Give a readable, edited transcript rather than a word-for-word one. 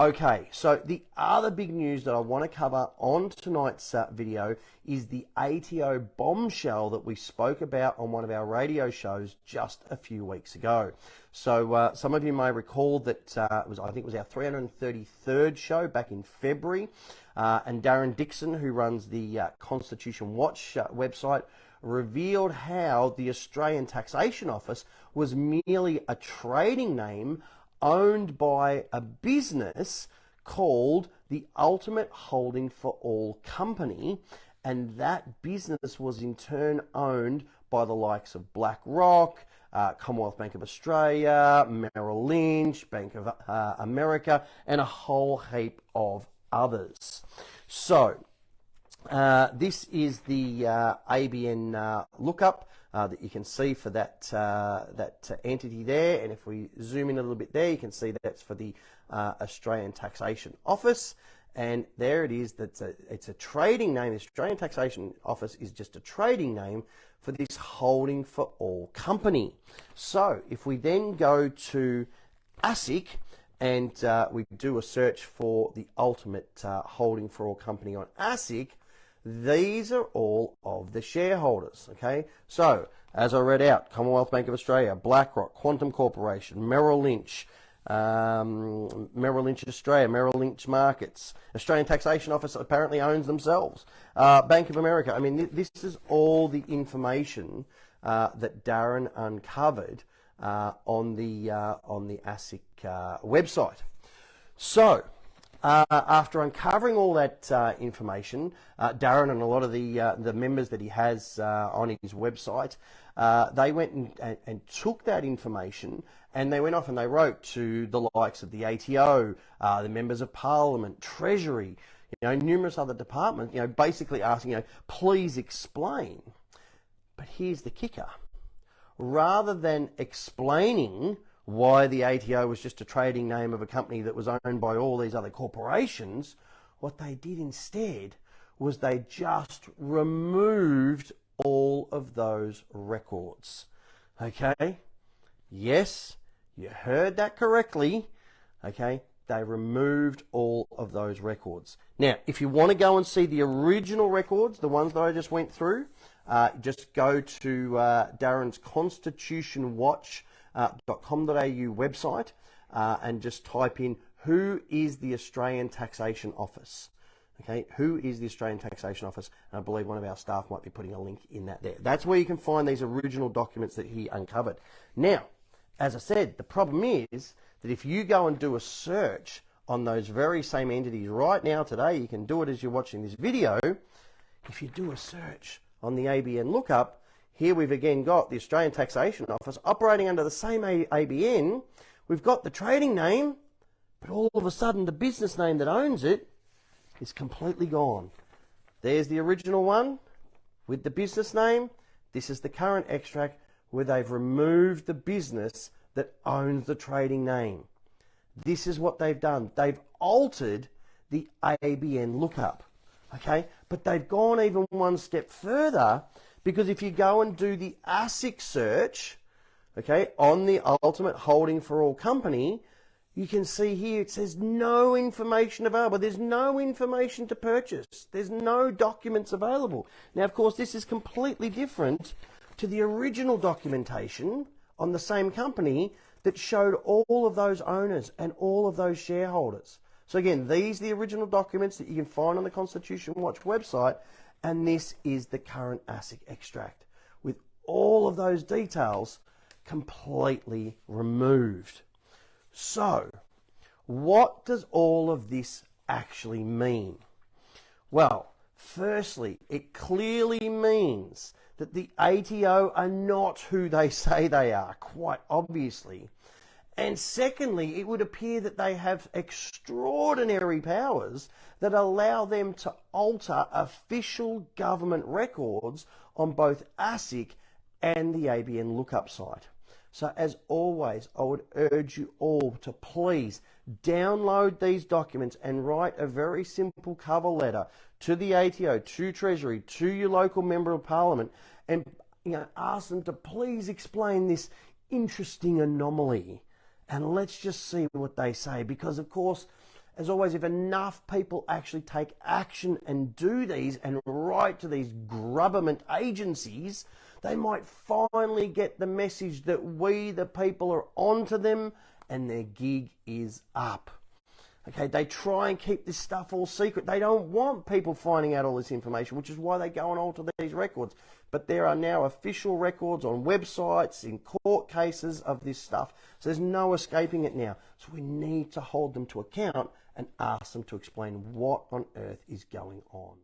Okay, so the other big news that I want to cover on tonight's video is the ATO bombshell that we spoke about on one of our radio shows just a few weeks ago. So some of you may recall that I think it was our 333rd show back in February, and Darren Dixon, who runs the Constitution Watch website, revealed how the Australian Taxation Office was merely a trading name owned by a business called the Ultimate Holding for All Company, and that business was in turn owned by the likes of BlackRock, Commonwealth Bank of Australia, Merrill Lynch, Bank of America, and a whole heap of others. So this is the ABN lookup that you can see for that entity there, and if we zoom in a little bit there, you can see that that's for the Australian Taxation Office, and there it is. It's a trading name. The Australian Taxation Office is just a trading name for this Holding for All company. So if we then go to ASIC and we do a search for the Ultimate Holding for All company on ASIC, these are all of the shareholders, okay? So, as I read out, Commonwealth Bank of Australia, BlackRock, Quantum Corporation, Merrill Lynch Australia, Merrill Lynch Markets, Australian Taxation Office apparently owns themselves, Bank of America. I mean, this is all the information that Darren uncovered on the ASIC website. So, after uncovering all that information, Darren and a lot of the members that he has on his website, they went and took that information, and they went off and they wrote to the likes of the ATO, the members of Parliament, Treasury, numerous other departments, basically asking, please explain. But here's the kicker. Rather than explaining why the ATO was just a trading name of a company that was owned by all these other corporations, what they did instead was they just removed all of those records. Okay? Yes, you heard that correctly. Okay? They removed all of those records. Now, if you want to go and see the original records, the ones that I just went through, just go to Darren's Constitution Watch .com.au website and just type in who is the Australian Taxation Office. Okay, who is the Australian Taxation Office? And I believe one of our staff might be putting a link in that there. That's where you can find these original documents that he uncovered. Now, as I said, the problem is that if you go and do a search on those very same entities right now today, you can do it as you're watching this video. If you do a search on the ABN lookup, here we've again got the Australian Taxation Office operating under the same ABN. We've got the trading name, but all of a sudden the business name that owns it is completely gone. There's the original one with the business name. This is the current extract where they've removed the business that owns the trading name. This is what they've done. They've altered the ABN lookup, okay? But they've gone even one step further, because if you go and do the ASIC search, okay, on the Ultimate Holding for All company, you can see here it says no information available. There's no information to purchase. There's no documents available. Now, of course, this is completely different to the original documentation on the same company that showed all of those owners and all of those shareholders. So again, these are the original documents that you can find on the Constitution Watch website, and this is the current ASIC extract with all of those details completely removed. So, what does all of this actually mean? Well, firstly, it clearly means that the ATO are not who they say they are, quite obviously. And secondly, it would appear that they have extraordinary powers that allow them to alter official government records on both ASIC and the ABN lookup site. So as always, I would urge you all to please download these documents and write a very simple cover letter to the ATO, to Treasury, to your local Member of Parliament, and ask them to please explain this interesting anomaly. And let's just see what they say, because of course, as always, if enough people actually take action and do these and write to these government agencies, they might finally get the message that we, the people, are onto them and their gig is up. Okay, they try and keep this stuff all secret. They don't want people finding out all this information, which is why they go and alter these records. But there are now official records on websites, in court cases of this stuff. So there's no escaping it now. So we need to hold them to account and ask them to explain what on earth is going on.